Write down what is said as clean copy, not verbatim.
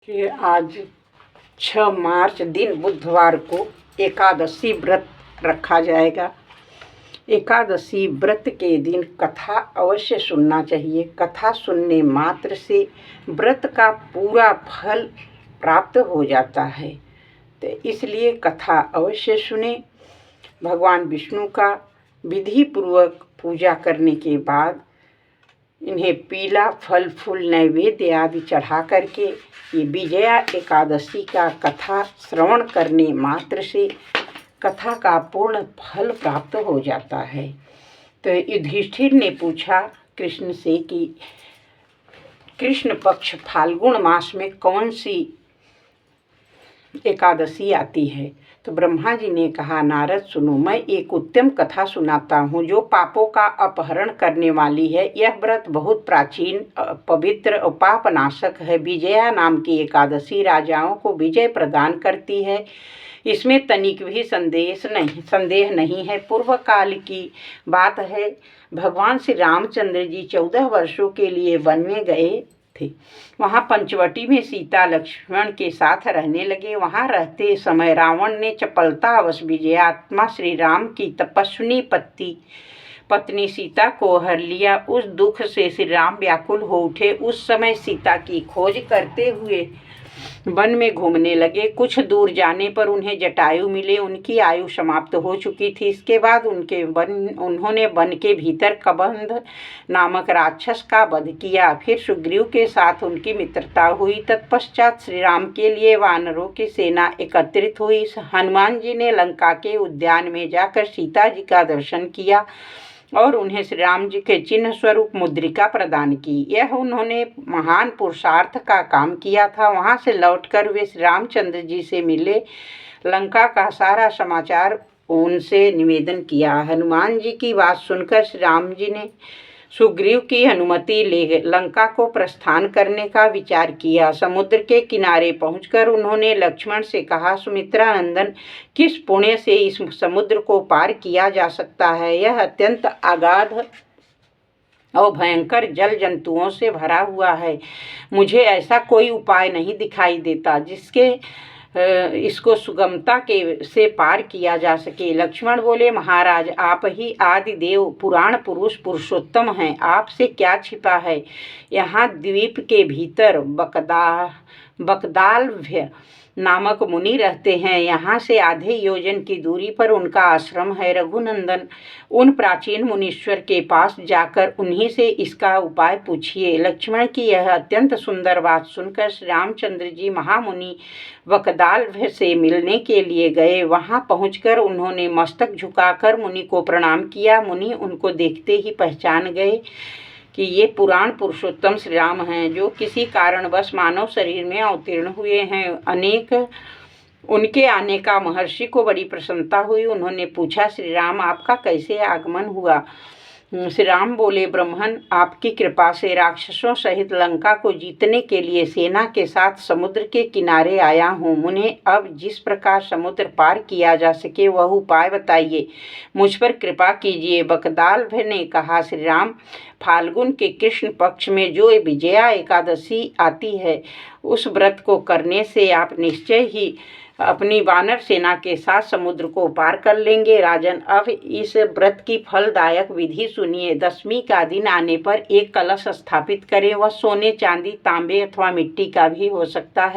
कि आज 6 मार्च दिन बुधवार को एकादशी व्रत रखा जाएगा। एकादशी व्रत के दिन कथा अवश्य सुनना चाहिए। कथा सुनने मात्र से व्रत का पूरा फल प्राप्त हो जाता है, तो इसलिए कथा अवश्य सुने। भगवान विष्णु का विधि पूर्वक पूजा करने के बाद इन्हें पीला फल फूल नैवेद्य आदि चढ़ा करके ये विजया एकादशी का कथा श्रवण करने मात्र से कथा का पूर्ण फल प्राप्त हो जाता है। तो युधिष्ठिर ने पूछा कृष्ण से कि कृष्ण पक्ष फाल्गुन मास में कौन सी एकादशी आती है? तो ब्रह्मा जी ने कहा, नारद सुनो, मैं एक उत्तम कथा सुनाता हूँ जो पापों का अपहरण करने वाली है। यह व्रत बहुत प्राचीन, पवित्र और पापनाशक है। विजया नाम की एकादशी राजाओं को विजय प्रदान करती है, इसमें तनिक भी संदेह नहीं है। पूर्व काल की बात है, भगवान श्री रामचंद्र जी 14 वर्षों के लिए वन में गए थे। वहाँ पंचवटी में सीता लक्ष्मण के साथ रहने लगे। वहाँ रहते समय रावण ने चपलतावश विजयात्मा श्री राम की तपस्विनी पत्नी सीता को हर लिया। उस दुख से श्री राम व्याकुल हो उठे। उस समय सीता की खोज करते हुए वन में घूमने लगे। कुछ दूर जाने पर उन्हें जटायु मिले। उनकी आयु समाप्त हो चुकी थी। इसके बाद उन्होंने वन के भीतर कबंध नामक राक्षस का वध किया। फिर सुग्रीव के साथ उनकी मित्रता हुई। तत्पश्चात श्री राम के लिए वानरों की सेना एकत्रित हुई। हनुमान जी ने लंका के उद्यान में जाकर सीता जी का दर्शन किया और उन्हें श्री राम जी के चिन्ह स्वरूप मुद्रिका प्रदान की। यह उन्होंने महान पुरुषार्थ का काम किया था। वहां से लौटकर वे श्री रामचंद्र जी से मिले। लंका का सारा समाचार उनसे निवेदन किया। हनुमान जी की बात सुनकर श्री राम जी ने सुग्रीव की अनुमति ले लंका को प्रस्थान करने का विचार किया। समुद्र के किनारे पहुंचकर उन्होंने लक्ष्मण से कहा, सुमित्रा नंदन, किस पुण्य से इस समुद्र को पार किया जा सकता है? यह अत्यंत अगाध और भयंकर जल जंतुओं से भरा हुआ है। मुझे ऐसा कोई उपाय नहीं दिखाई देता जिसके इसको सुगमता से पार किया जा सके। लक्ष्मण बोले, महाराज, आप ही आदि देव पुराण पुरुष पुरुषोत्तम हैं, आपसे क्या छिपा है? यहाँ द्वीप के भीतर बकदालभ्य नामक मुनि रहते हैं। यहाँ से आधे योजन की दूरी पर उनका आश्रम है। रघुनंदन, उन प्राचीन मुनीश्वर के पास जाकर उन्हीं से इसका उपाय पूछिए। लक्ष्मण की यह अत्यंत सुंदर बात सुनकर श्री रामचंद्र जी महामुनि बकदालभ्य से मिलने के लिए गए। वहां पहुंचकर उन्होंने मस्तक झुकाकर मुनि को प्रणाम किया। मुनि उनको देखते ही पहचान गए कि ये पुराण पुरुषोत्तम श्री राम हैं, जो किसी कारणवश मानव शरीर में अवतीर्ण हुए हैं। उनके आने का महर्षि को बड़ी प्रसन्नता हुई। उन्होंने पूछा, श्री राम, आपका कैसे आगमन हुआ? श्री राम बोले, ब्रह्मन, आपकी कृपा से राक्षसों सहित लंका को जीतने के लिए सेना के साथ समुद्र के किनारे आया हूँ। मुझे अब जिस प्रकार समुद्र पार किया जा सके वह उपाय बताइए, मुझ पर कृपा कीजिए। बकदालभ्य ने कहा, श्री राम, फाल्गुन के कृष्ण पक्ष में जो विजया एकादशी आती है, उस व्रत को करने से आप निश्चय ही अपनी वानर सेना के साथ समुद्र को पार कर लेंगे। राजन, अब इस व्रत की फलदायक विधि सुनिए। 10वीं का दिन आने पर एक कलश स्थापित करें। वह सोने, चांदी, तांबे अथवा मिट्टी का भी हो सकता है।